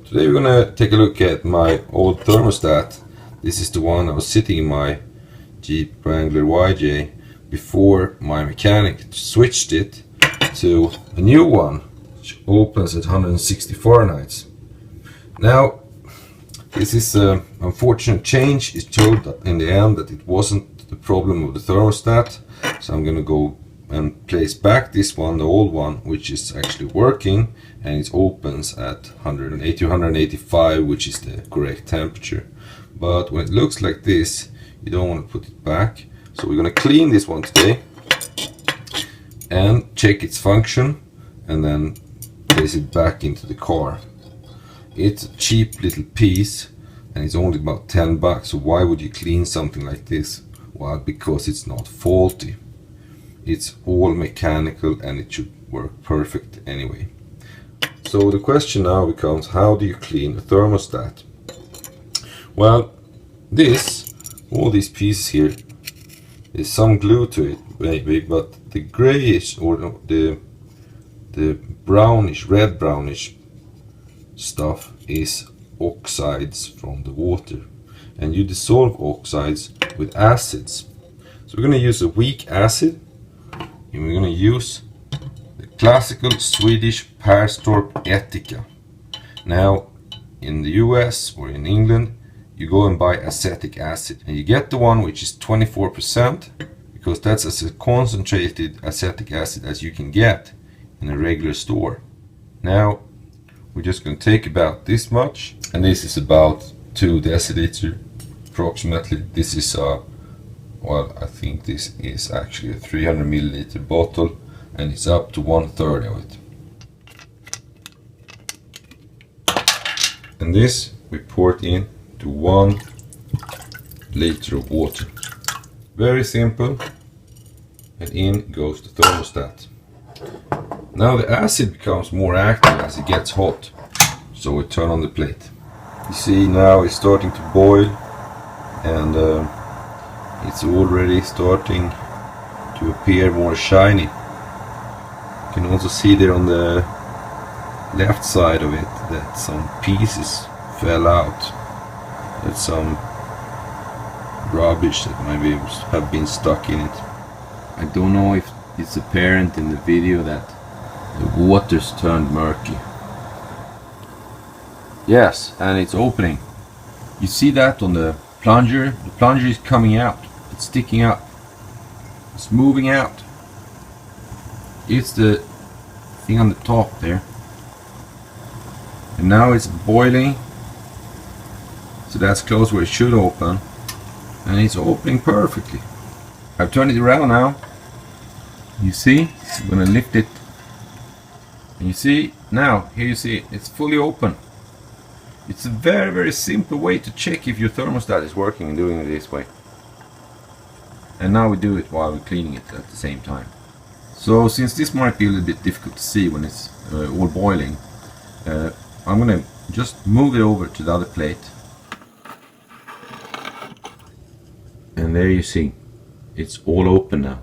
Today we're gonna take a look at my old thermostat. This is the one that was sitting in my Jeep Wrangler YJ before my mechanic switched it to a new one which opens at 160 Fahrenheit. Now this is an unfortunate change. It's told in the end that it wasn't the problem of the thermostat, so I'm gonna go and place back this one, the old one, which is actually working, and it opens at 180 185, which is the correct temperature. But when it looks like this, you don't want to put it back, so we're going to clean this one today and check its function and then place it back into the car. It's a cheap little piece and it's only about 10 bucks, so why would you clean something like this? Well, because it's not faulty. It's all mechanical and it should work perfect anyway. So the question now becomes, how do you clean a thermostat? Well, all these pieces here, there's some glue to it maybe, but the grayish or the brownish, red brownish stuff is oxides from the water, and you dissolve oxides with acids. So we're going to use a weak acid. And we're going to use the classical Swedish Perstorp Etika. Now in the US or in England you go and buy acetic acid, and you get the one which is 24%, because that's as concentrated acetic acid as you can get in a regular store. Now we're just going to take about this much, and this is about 2 deciliter approximately. This is well, I think this is actually a 300 milliliter bottle, and it's up to 1/3 of it. And this we pour it in to 1 liter of water. Very simple. And in goes the thermostat. Now the acid becomes more active as it gets hot, so we turn on the plate. You see now it's starting to boil, and it's already starting to appear more shiny. You can also see there on the left side of it that some pieces fell out. That's some rubbish that maybe have been stuck in it. I don't know if it's apparent in the video that the water's turned murky. Yes, and it's opening. You see that on the plunger? The plunger is coming out. It's sticking up. It's moving out. It's the thing on the top there. And now it's boiling. So that's close where it should open. And it's opening perfectly. I've turned it around now. You see? I'm gonna lift it. And you see? Now, here you see it's fully open. It's a very, very simple way to check if your thermostat is working and doing it this way. And now we do it while we're cleaning it at the same time. So since this might be a little bit difficult to see when it's all boiling, I'm gonna just move it over to the other plate. And there you see, it's all open now.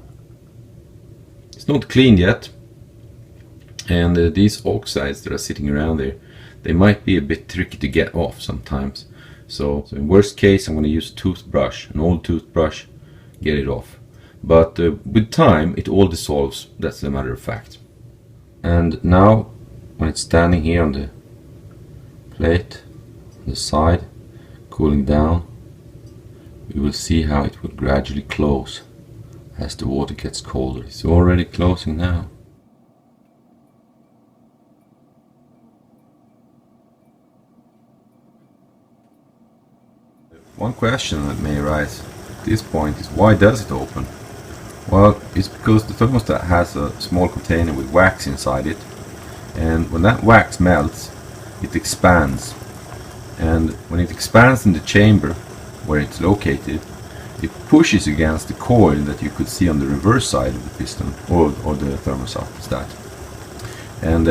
It's not cleaned yet, and these oxides that are sitting around there, they might be a bit tricky to get off sometimes. So in worst case, I'm going to use a toothbrush, an old toothbrush, get it off. But with time, it all dissolves. That's a matter of fact. And now, when it's standing here on the plate, on the side, cooling down, we will see how it will gradually close as the water gets colder. It's already closing now. One question that may arise at this point is, why does it open? Well, it's because the thermostat has a small container with wax inside it, and when that wax melts, it expands. And when it expands in the chamber where it's located, it pushes against the coil that you could see on the reverse side of the piston or the thermostat. And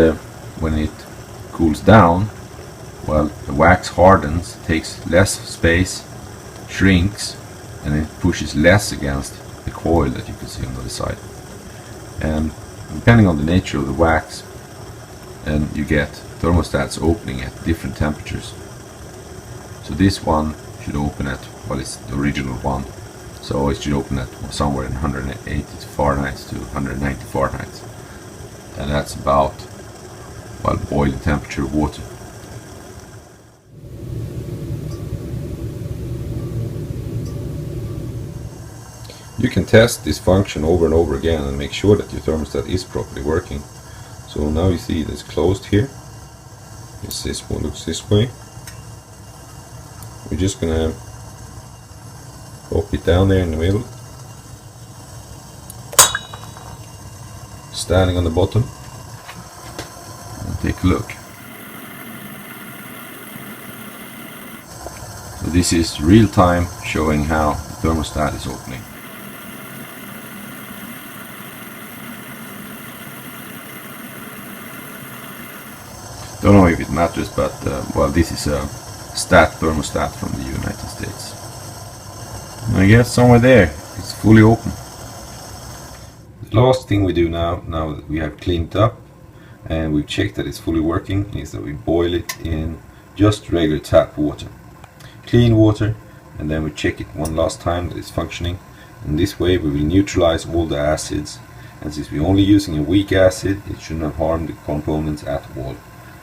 when it cools down, well, the wax hardens, takes less space, shrinks, and it pushes less against the coil that you can see on the other side. And depending on the nature of the wax, and you get thermostats opening at different temperatures. So this one should open at, well, it's the original one, so it should open at somewhere in 180 Fahrenheit to 190 Fahrenheit, and that's about, well, boiling temperature of water. You can test this function over and over again and make sure that your thermostat is properly working. So now you see it's closed here. This one looks this way. We're just gonna pop it down there in the middle, standing on the bottom, and take a look. So this is real time showing how the thermostat is opening. Don't know if it matters, but well, this is a stat thermostat from the United States. I guess somewhere there it's fully open. The last thing we do now that we have cleaned it up and we've checked that it's fully working, is that we boil it in just regular tap water, clean water, and then we check it one last time that it's functioning. And this way we will neutralize all the acids, and since we're only using a weak acid, it should not harm the components at all.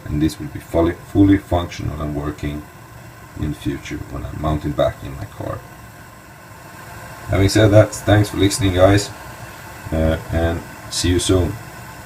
And this will be fully functional and working in the future when I'm mounted back in my car. Having said that, thanks for listening, guys, and see you soon.